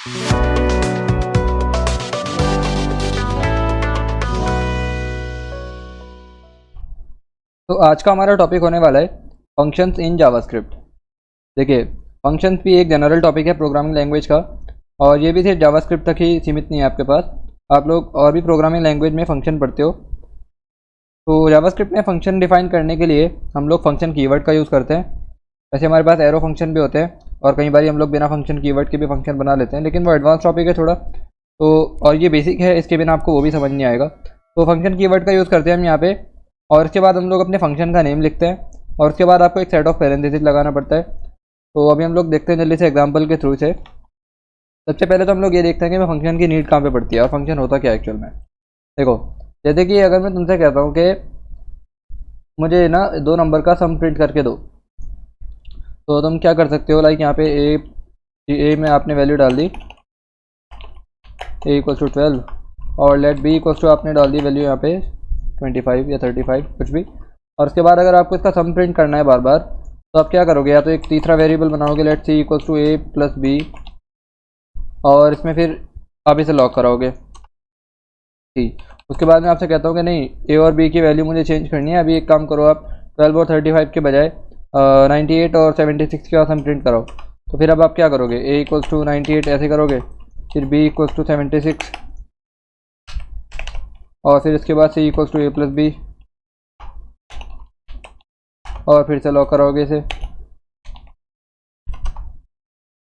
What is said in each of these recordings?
तो आज का हमारा टॉपिक होने वाला है फंक्शंस इन जावास्क्रिप्ट। देखिए, फंक्शंस भी एक जनरल टॉपिक है प्रोग्रामिंग लैंग्वेज का, और ये भी सिर्फ जावास्क्रिप्ट तक ही सीमित नहीं है आपके पास। आप लोग और भी प्रोग्रामिंग लैंग्वेज में फंक्शन पढ़ते हो। तो जावास्क्रिप्ट में फंक्शन डिफाइन करने के लिए हम लोग फंक्शन कीवर्ड का यूज़ करते हैं। वैसे हमारे पास एरो फंक्शन भी होते हैं, और कई बार हम लोग बिना फंक्शन कीवर्ड के भी फंक्शन बना लेते हैं, लेकिन वो एडवांस टॉपिक है थोड़ा। तो और ये बेसिक है, इसके बिना आपको वो भी समझ नहीं आएगा। तो फंक्शन कीवर्ड का यूज़ करते हैं हम यहाँ पे, और इसके बाद हम लोग अपने फंक्शन का नेम लिखते हैं, और उसके बाद आपको एक सेट ऑफ पैरेंथेसिस लगाना पड़ता है। तो अभी हम लोग देखते हैं जल्दी से एग्जांपल के थ्रू से। सबसे पहले तो हम लोग ये देखते हैं कि फंक्शन की नीड कहाँ पे पड़ती है और फंक्शन होता क्या है एक्चुअल में। देखो, जैसे कि अगर मैं तुमसे कहता हूँ कि मुझे ना 2 नंबर का सम प्रिंट करके दो, तो तुम क्या कर सकते हो, लाइक यहाँ पे ए में आपने वैल्यू डाल दी a = 12, और लेट बी इक्वल्स टू आपने डाल दी वैल्यू यहाँ पे 25 या 35 कुछ भी। और उसके बाद अगर आपको इसका सम प्रिंट करना है बार बार, तो आप क्या करोगे, या तो एक तीसरा वेरिएबल बनाओगे, let c equals to a + b, और इसमें फिर आप इसे लॉक कराओगे। ठीक, उसके बाद मैं आपसे कहता हूँ कि नहीं, ए और बी की वैल्यू मुझे चेंज करनी है। अभी एक काम करो, आप 12 और 35 के बजाय 98 और 76 के सम प्रिंट कराओ। तो फिर अब आप क्या करोगे, a = 98 ऐसे करोगे, फिर b = 76, और फिर इसके बाद c = a + b, और फिर से लॉक कराओगे इसे।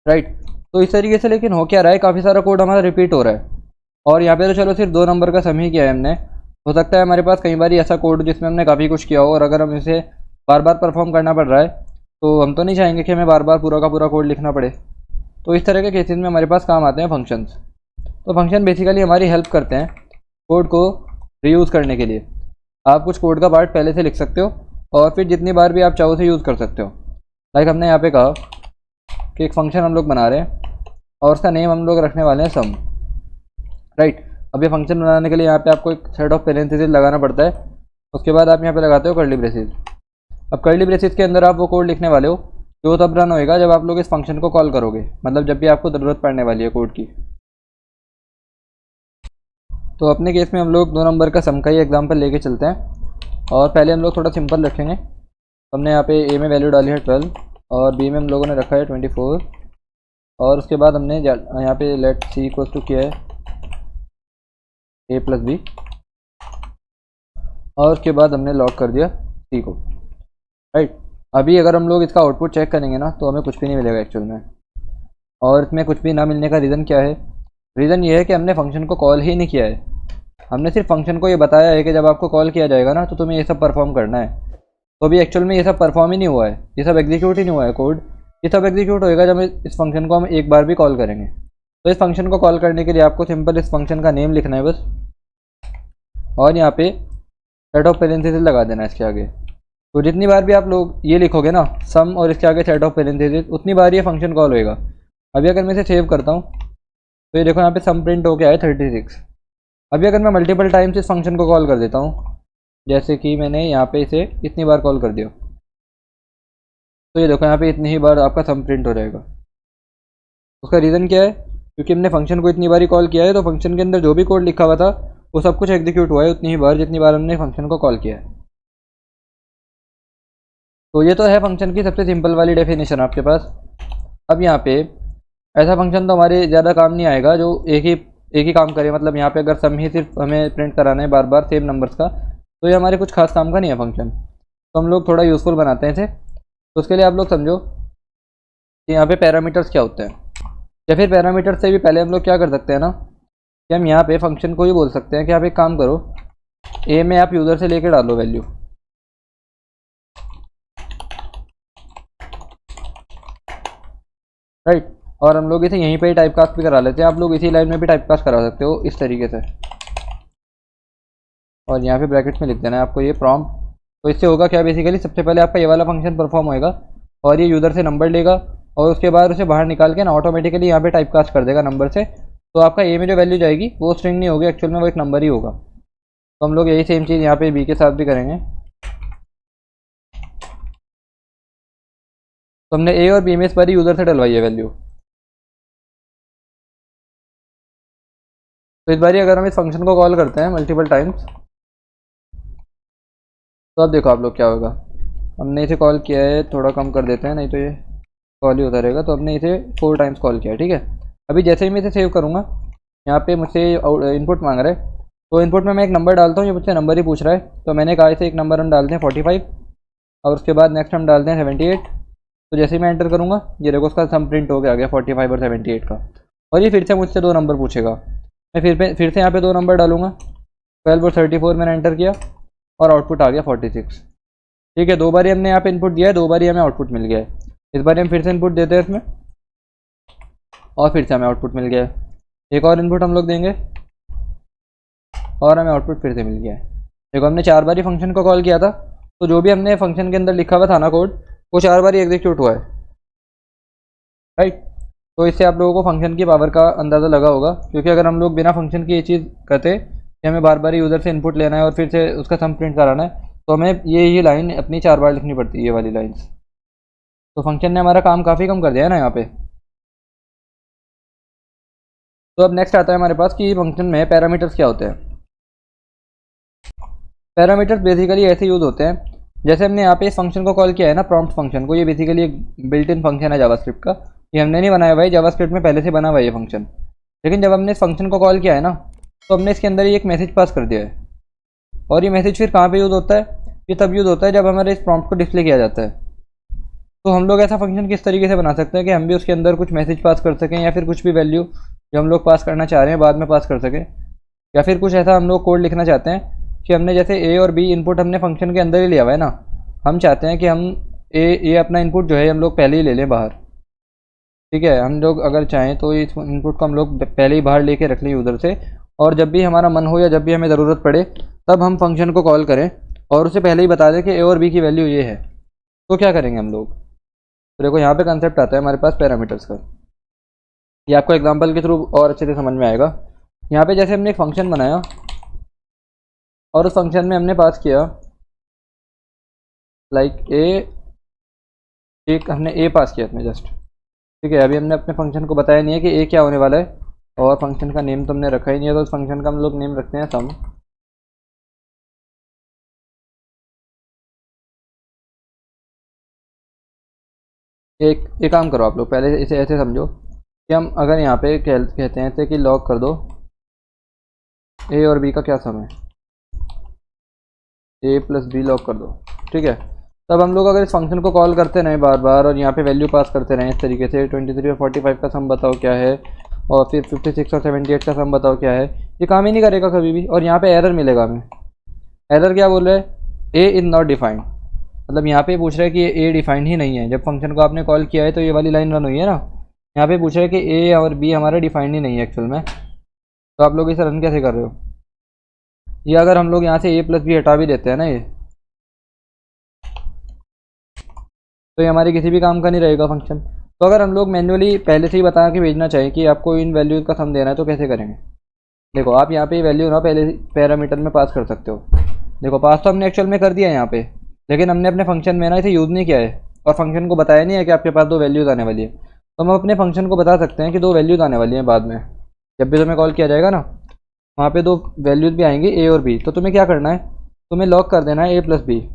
राइट। तो इस तरीके से, लेकिन हो क्या रहा है, काफ़ी सारा कोड हमारा रिपीट हो रहा है। और यहाँ पे तो चलो सिर्फ 2 नंबर का सम ही किया है हमने। हो सकता है हमारे पास कई बार ऐसा कोड जिसमें हमने काफ़ी कुछ किया हो, और अगर हम इसे बार बार परफॉर्म करना पड़ रहा है, तो हम तो नहीं चाहेंगे कि हमें बार बार पूरा का पूरा कोड लिखना पड़े। तो इस तरह के केसेस में हमारे पास काम आते हैं फंक्शंस। तो फंक्शन बेसिकली हमारी हेल्प करते हैं कोड को रीयूज़ करने के लिए। आप कुछ कोड का पार्ट पहले से लिख सकते हो, और फिर जितनी बार भी आप चाहो उसे यूज़ कर सकते हो। लाइक हमने यहाँ पे कहा कि एक फंक्शन हम लोग बना रहे हैं, और उसका नेम हम लोग रखने वाले हैं सम। राइट। अब ये फंक्शन बनाने के लिए यहाँ पे आपको एक सेट ऑफ पैरेंथेसिस लगाना पड़ता है। उसके बाद आप यहाँ पे लगाते हो कर्ली ब्रेसेस। अब कर्ली ब्रेसेस के अंदर आप वो कोड लिखने वाले हो जो तब रन होएगा जब आप लोग इस फंक्शन को कॉल करोगे, मतलब जब भी आपको ज़रूरत पड़ने वाली है कोड की। तो अपने केस में हम लोग 2 नंबर का सम का ही एग्जाम्पल लेके चलते हैं, और पहले हम लोग थोड़ा सिंपल रखेंगे। हमने यहाँ पे ए में वैल्यू डाली है 12, और बी में हम लोगों ने रखा है 24, और उसके बाद हमने यहाँ पे लेट सी इक्वल्स टू किया है a + b, और उसके बाद हमने लॉक कर दिया सी को। राइट। अभी अगर हम लोग इसका आउटपुट चेक करेंगे ना, तो हमें कुछ भी नहीं मिलेगा एक्चुअल में। और इसमें कुछ भी ना मिलने का रीज़न क्या है, रीज़न ये है कि हमने फंक्शन को कॉल ही नहीं किया है। हमने सिर्फ फंक्शन को ये बताया है कि जब आपको कॉल किया जाएगा ना, तो तुम्हें ये सब परफॉर्म करना है। तो अभी एक्चुअल में ये सब परफॉर्म ही नहीं हुआ है, ये सब एग्जीक्यूट ही नहीं हुआ है कोड। ये सब एग्जीक्यूट होएगा जब इस फंक्शन को हम एक बार भी कॉल करेंगे। तो इस फंक्शन को कॉल करने के लिए आपको सिंपल इस फंक्शन का नेम लिखना है बस, और यहाँ पे सेट ऑफ पैरेंथेसिस लगा देना है इसके आगे। तो जितनी बार भी आप लोग ये लिखोगे ना, सम और इसके आगे सेट ऑफ पैरेंथेसिस, उतनी बार ये फंक्शन कॉल होएगा। अभी अगर मैं इसे सेव करता हूँ, तो ये देखो यहाँ पे सम प्रिंट हो गया है 36। अभी अगर मैं मल्टीपल टाइम्स इस फंक्शन को कॉल कर देता हूँ, जैसे कि मैंने यहाँ पे इसे इतनी बार कॉल कर दिया, तो ये देखो यहाँ पे इतनी ही बार आपका सम प्रिंट हो जाएगा। उसका रीज़न क्या है, क्योंकि हमने फंक्शन को इतनी बार ही कॉल किया है, तो फंक्शन के अंदर जो भी कोड लिखा हुआ था वो सब कुछ एग्जीक्यूट हुआ है उतनी ही बार जितनी बार हमने फंक्शन को कॉल किया है। तो ये तो है फंक्शन की सबसे सिंपल वाली डेफिनेशन आपके पास। अब यहाँ पे ऐसा फंक्शन तो हमारे ज़्यादा काम नहीं आएगा जो एक ही काम करे। मतलब यहाँ पे अगर सम ही सिर्फ हमें प्रिंट कराना है बार बार सेम नंबर्स का, तो ये हमारे कुछ खास काम का नहीं है फंक्शन। तो हम लोग थोड़ा यूज़फुल बनाते हैं इसे। तो उसके लिए आप लोग समझो कि यहाँ पे पैरामीटर्स क्या होते हैं, या फिर पैरामीटर्स से भी पहले हम लोग क्या कर सकते हैं ना, कि हम यहाँ पे फंक्शन को ही बोल सकते हैं कि आप एक काम करो, ए में आप यूज़र से लेके डालो वैल्यू। राइट। और हम लोग इसे यहीं पे ही टाइप कास्ट भी करा लेते हैं, आप लोग इसी लाइन में भी टाइप कास्ट करा सकते हो इस तरीके से। और यहाँ पे ब्रैकेट्स में लिख देना है आपको ये प्रॉम्प्ट। तो इससे होगा क्या, बेसिकली सबसे पहले आपका ये वाला फंक्शन परफॉर्म होएगा, और ये यूज़र से नंबर लेगा, और उसके बाद उसे बाहर निकाल के ना ऑटोमेटिकली यहाँ पे टाइप कास्ट कर देगा नंबर से। तो आपका ए में जो वैल्यू जाएगी वो स्ट्रिंग नहीं होगी एक्चुअल में, वो एक नंबर ही होगा। तो हम लोग यही सेम चीज़ यहाँ पे बी के साथ भी करेंगे। तो हमने ए और बी में इस बार यूज़र से डलवाई है वैल्यू। तो इस बार अगर हम इस फंक्शन को कॉल करते हैं मल्टीपल टाइम्स, तो अब देखो आप लोग क्या होगा। हमने इसे कॉल किया है, थोड़ा कम कर देते हैं नहीं तो ये कॉल ही होता रहेगा। तो हमने इसे 4 टाइम्स कॉल किया है, ठीक है। अभी जैसे ही मैं इसे सेव करूँगा, यहाँ पे मुझसे इनपुट मांग रहा है, तो इनपुट में मैं एक नंबर डालता हूँ, ये मुझसे नंबर ही पूछ रहा है। तो मैंने कहा इसे एक नंबर हम डालते हैं 45 और उसके बाद नेक्स्ट हम डालते हैं 78। तो जैसे ही मैं एंटर करूँगा, ये देखो उसका सम प्रिंट हो गया 45 और 78 का। और ये फिर से मुझसे 2 नंबर पूछेगा, मैं फिर से यहाँ पे 2 नंबर डालूंगा, 12 और 34 मैंने एंटर किया और आउटपुट आ गया 46। ठीक है, 2 बार हमने यहाँ पे इनपुट दिया है, 2 बार हमें आउटपुट मिल गया है। इस बार हम फिर से इनपुट देते हैं इसमें और फिर से हमें आउटपुट मिल गया है। एक और इनपुट हम लोग देंगे और हमें आउटपुट फिर से मिल गया है। देखो हमने 4 बार ही फंक्शन को कॉल किया था, तो जो भी हमने फंक्शन के अंदर लिखा हुआ था ना कोड, वो 4 बार ही एग्जीक्यूट हुआ है, राइट। तो इससे आप लोगों को फंक्शन की पावर का अंदाज़ा लगा होगा, क्योंकि अगर हम लोग बिना फंक्शन की ये चीज़ करते कि हमें बार बार यूज़र से इनपुट लेना है और फिर से उसका सम प्रिंट कराना है, तो हमें ये लाइन अपनी 4 बार लिखनी पड़ती है, ये वाली लाइन्स। तो फंक्शन ने हमारा काम काफ़ी कम कर दिया है ना यहाँ पे। तो अब नेक्स्ट आता है हमारे पास कि फंक्शन में पैरामीटर्स क्या होते हैं। पैरामीटर्स बेसिकली ऐसे यूज़ होते हैं, जैसे हमने यहाँ पे इस फंक्शन को कॉल किया है ना, प्रॉम्प्ट फंक्शन को, ये बेसिकली एक बिल्ट इन फंक्शन है जावास्क्रिप्ट का। ये हमने नहीं बनाया हुआ है, जावास्क्रिप्ट में पहले से बना हुआ है ये फंक्शन। लेकिन जब हमने इस फंक्शन को कॉल किया है ना, तो हमने इसके अंदर ही एक मैसेज पास कर दिया है। और ये मैसेज फिर कहाँ पे यूज़ होता है? ये तब यूज़ होता है जब हमारे इस प्रॉम्प्ट को डिस्प्ले किया जाता है। तो हम लोग ऐसा फंक्शन किस तरीके से बना सकते हैं कि हम भी उसके अंदर कुछ मैसेज पास कर सकें, या फिर कुछ भी वैल्यू जो हम लोग पास करना चाह रहे हैं बाद में पास कर सकें। या फिर कुछ ऐसा हम लोग कोड लिखना चाहते हैं कि हमने जैसे ए और बी इनपुट हमने फंक्शन के अंदर ही लिया हुआ है ना, हम चाहते हैं कि हम ए अपना इनपुट जो है हम लोग पहले ही ले लें बाहर। ठीक है, हम लोग अगर चाहें तो इस इनपुट को हम लोग पहले ही बाहर लेके रख लें यूज़र से, और जब भी हमारा मन हो या जब भी हमें ज़रूरत पड़े तब हम फंक्शन को कॉल करें और उसे पहले ही बता दें कि ए और बी की वैल्यू ये है। तो क्या करेंगे हम लोग? तो देखो यहाँ पे कंसेप्ट आता है हमारे पास पैरामीटर्स का। ये आपको एग्जांपल के थ्रू और अच्छे से समझ में आएगा। यहाँ पे जैसे हमने एक फंक्शन बनाया और उस फंक्शन में हमने पास किया लाइक ए, एक हमने ए पास किया इसमें जस्ट। ठीक है, अभी हमने अपने फंक्शन को बताया नहीं है कि ए क्या होने वाला है, और फंक्शन का नेम तो हमने रखा ही नहीं है, तो उस फंक्शन का हम लोग नेम रखते हैं सम। एक काम करो आप लोग, पहले इसे ऐसे समझो कि हम अगर यहाँ पे कहते हैं कि लॉग कर दो ए और बी का क्या सम है, ए प्लस बी लॉग कर दो। ठीक है, तब हम लोग अगर इस फंक्शन को कॉल करते रहें बार बार और यहाँ पे वैल्यू पास करते रहें इस तरीके से 23 और 45 का सम बताओ क्या है, और फिर 56 और 78 का सम बताओ क्या है, ये काम ही नहीं करेगा कभी भी। और यहाँ पे एरर मिलेगा हमें। एरर क्या बोल रहा है? A is not defined. मतलब यहाँ पे पूछ रहा है कि ये ए डिफाइंड ही नहीं है। जब फंक्शन को आपने कॉल किया है तो ये वाली लाइन रन हुई है ना, यहाँ पे पूछ रहा है कि ए और बी हमारा डिफाइंड ही नहीं है एक्चुअल में। तो आप लोग इसे रन कैसे कर रहे हो? ये अगर हम लोग यहाँ से ए प्लस बी हटा भी देते हैं ना, ये तो ये हमारे किसी भी काम का नहीं रहेगा फंक्शन। तो अगर हम लोग मैन्युअली पहले से ही बता के भेजना चाहिए कि आपको इन वैल्यूज़ का सम देना है, तो कैसे करेंगे? देखो आप यहाँ पे वैल्यू ना पहले पैरामीटर में पास कर सकते हो। देखो पास तो हमने एक्चुअल में कर दिया है यहाँ पे, लेकिन हमने अपने फंक्शन में ना इसे यूज़ नहीं किया है और फंक्शन को बताया नहीं है कि आपके पास 2 वैल्यूज़ आने वाली है। तो हम अपने फंक्शन को बता सकते हैं कि 2 वैल्यूज़ आने वाली हैं बाद में, जब भी तुम्हें कॉल किया जाएगा ना, वहाँ पे 2 वैल्यूज़ भी आएंगी ए और बी। तो तुम्हें क्या करना है? तुम्हें लॉग कर देना है ए प्लस बी।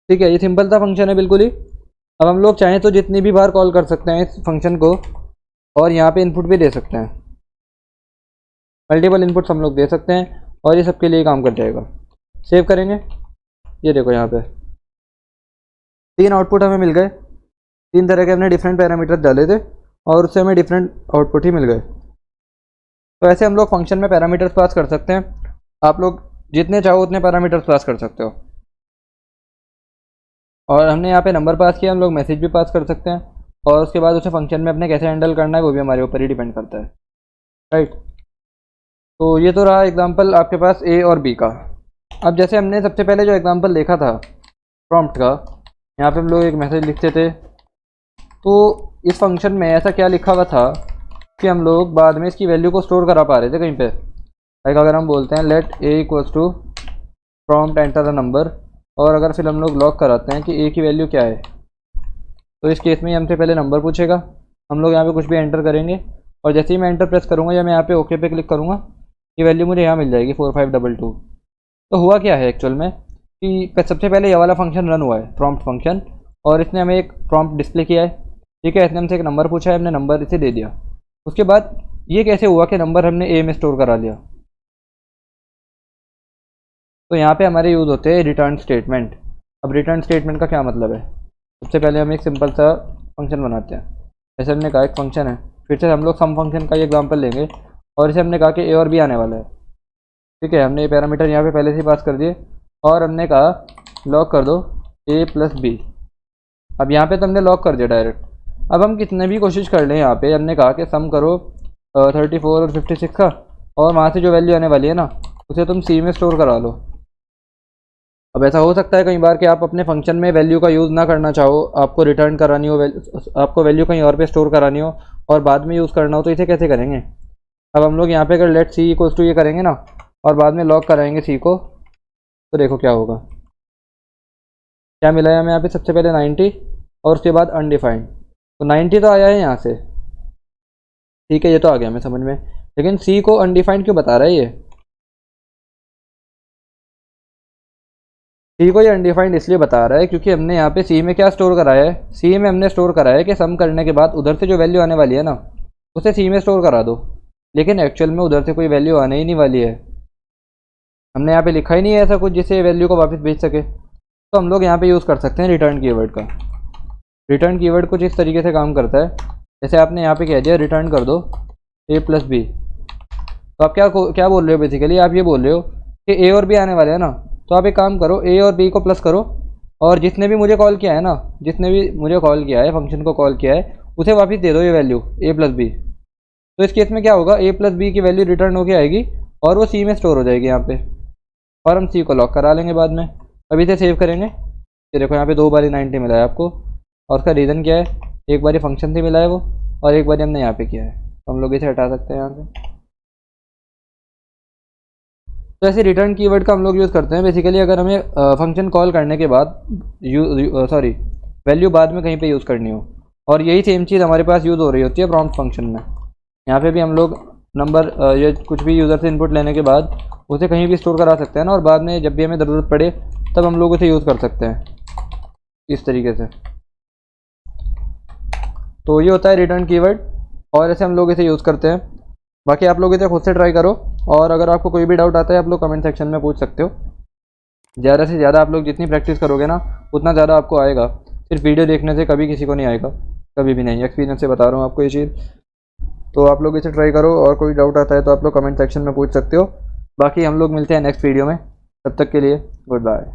ठीक है, ये सिंपल सा फंक्शन है बिल्कुल ही। अब हम लोग चाहें तो जितनी भी बार कॉल कर सकते हैं इस फंक्शन को, और यहाँ पे इनपुट भी दे सकते हैं, मल्टीपल इनपुट्स हम लोग दे सकते हैं, और ये सबके लिए काम कर जाएगा। सेव करेंगे, ये देखो यहाँ पे 3 आउटपुट हमें मिल गए। 3 तरह के हमने डिफरेंट पैरामीटर डाले थे और उससे हमें डिफरेंट आउटपुट ही मिल गए। तो ऐसे हम लोग फंक्शन में पैरामीटर्स पास कर सकते हैं। आप लोग जितने चाहो उतने पैरामीटर्स पास कर सकते हो। और हमने यहाँ पे नंबर पास किया, हम लोग मैसेज भी पास कर सकते हैं, और उसके बाद उसे फंक्शन में अपने कैसे हैंडल करना है वो भी हमारे ऊपर ही डिपेंड करता है, राइट। तो ये तो रहा एग्जांपल आपके पास ए और बी का। अब जैसे हमने सबसे पहले जो एग्जांपल देखा था प्रॉम्प्ट का, यहाँ पे हम लोग एक मैसेज लिखते थे, तो इस फंक्शन में ऐसा क्या लिखा हुआ था कि हम लोग बाद में इसकी वैल्यू को स्टोर करा पा रहे थे कहीं पे। लाइक अगर हम बोलते हैं let a equals to prompt enter a number, और अगर फिर हम लोग लॉक कराते हैं कि ए की वैल्यू क्या है, तो इस केस में हमसे पहले नंबर पूछेगा, हम लोग यहाँ पे कुछ भी एंटर करेंगे और जैसे ही मैं एंटर प्रेस करूँगा या मैं यहाँ पे ओके पे क्लिक करूँगा, ये वैल्यू मुझे यहाँ मिल जाएगी 4522। तो हुआ क्या है एक्चुअल में कि सबसे पहले ये वाला फंक्शन रन हुआ है, प्रॉम्प्ट फंक्शन, और इसने हमें एक प्रॉम्प्ट डिस्प्ले किया है। ठीक है, इसने हमसे एक नंबर पूछा है, हमने नंबर इसे दे दिया। उसके बाद ये कैसे हुआ कि नंबर हमने ए में स्टोर करा लिया। तो यहाँ पे हमारे यूज़ होते हैं रिटर्न स्टेटमेंट। अब रिटर्न स्टेटमेंट का क्या मतलब है, सबसे पहले हम एक सिंपल सा फंक्शन बनाते हैं। जैसे हमने कहा एक फंक्शन है, फिर से हम लोग सम फंक्शन का ही एग्जांपल लेंगे, और इसे हमने कहा कि ए और बी आने वाला है। ठीक है, हमने ये पैरामीटर यहाँ पे पहले से ही पास कर दिए, और हमने कहा लॉक कर दो ए प्लस बी। अब यहाँ पे तो हमने लॉक कर दिया डायरेक्ट। अब हम कितने भी कोशिश कर लें, यहाँ पे हमने कहा कि सम करो 34 और 56 का, और वहाँ से जो वैल्यू आने वाली है ना, उसे तुम सी में स्टोर करा लो। अब ऐसा हो सकता है कई बार कि आप अपने फंक्शन में वैल्यू का यूज़ ना करना चाहो, आपको रिटर्न करानी हो, आपको वैल्यू कहीं और पे स्टोर करानी हो और बाद में यूज़ करना हो, तो इसे कैसे करेंगे। अब हम लोग यहाँ पे अगर लेट सी इक्वल्स टू ये करेंगे ना, और बाद में लॉक कराएंगे सी को, तो देखो क्या होगा। क्या मिला है हमें यहाँ पे, सबसे पहले 90 और उसके बाद अनडिफाइंड। तो 90 तो आया है यहाँ से, ठीक है, ये तो आ गया हमें समझ में, लेकिन सी को अनडिफाइंड क्यों बता रहा है ये। सी को ये अनडिफाइंड इसलिए बता रहा है क्योंकि हमने यहाँ पे सी में क्या स्टोर कराया है, सी में हमने स्टोर कराया है कि सम करने के बाद उधर से जो वैल्यू आने वाली है ना, उसे सी में स्टोर करा दो। लेकिन एक्चुअल में उधर से कोई वैल्यू आने ही नहीं वाली है, हमने यहाँ पे लिखा ही नहीं है ऐसा कुछ जिससे वैल्यू को वापस भेज सके। तो हम लोग यहाँ पे यूज़ कर सकते हैं रिटर्न कीवर्ड का। रिटर्न कीवर्ड कुछ इस तरीके से काम करता है, जैसे आपने यहाँ पे कह दिया रिटर्न कर दो ए प्लस बी। तो आप क्या बोल रहे हो, बेसिकली आप ये बोल रहे हो कि ए और बी आने वाले हैं ना, तो आप एक काम करो, ए और बी को प्लस करो, और जिसने भी मुझे कॉल किया है ना, जिसने भी मुझे कॉल किया है, फंक्शन को कॉल किया है, उसे वापस दे दो ये वैल्यू ए प्लस बी। तो इस केस में क्या होगा, ए प्लस बी की वैल्यू रिटर्न होके आएगी और वो सी में स्टोर हो जाएगी यहाँ पे, और हम सी को लॉक करा लेंगे बाद में। अभी से सेव करेंगे, ये देखो यहाँ पे 2 बारी 90 मिला है आपको, और उसका रीज़न क्या है, एक बारी फंक्शन से मिला है वो, और एक बारी हमने यहाँ पे किया है, तो हम लोग इसे हटा सकते हैं यहाँ से। तो ऐसे रिटर्न कीवर्ड का हम लोग यूज़ करते हैं बेसिकली अगर हमें फंक्शन कॉल करने के बाद वैल्यू बाद में कहीं पे यूज़ करनी हो, और यही सेम चीज़ हमारे पास यूज़ हो रही होती है प्रॉम्प्ट फंक्शन में। यहाँ पे भी हम लोग नंबर या कुछ भी यूज़र से इनपुट लेने के बाद उसे कहीं भी स्टोर करा सकते हैं ना, और बाद में जब भी हमें ज़रूरत पड़े तब हम लोग उसे यूज़ कर सकते हैं इस तरीके से। तो ये होता है रिटर्न कीवर्ड, और ऐसे हम लोग इसे यूज़ करते हैं। बाकी आप लोग इसे खुद से ट्राई करो, और अगर आपको कोई भी डाउट आता है आप लोग कमेंट सेक्शन में पूछ सकते हो। ज़्यादा से ज़्यादा आप लोग जितनी प्रैक्टिस करोगे ना, उतना ज़्यादा आपको आएगा। सिर्फ वीडियो देखने से कभी किसी को नहीं आएगा, कभी भी नहीं, एक्सपीरियंस से बता रहा हूँ आपको ये चीज़। तो आप लोग इसे ट्राई करो, और कोई डाउट आता है तो आप लोग कमेंट सेक्शन में पूछ सकते हो। बाकी हम लोग मिलते हैं नेक्स्ट वीडियो में, तब तक के लिए गुड बाय।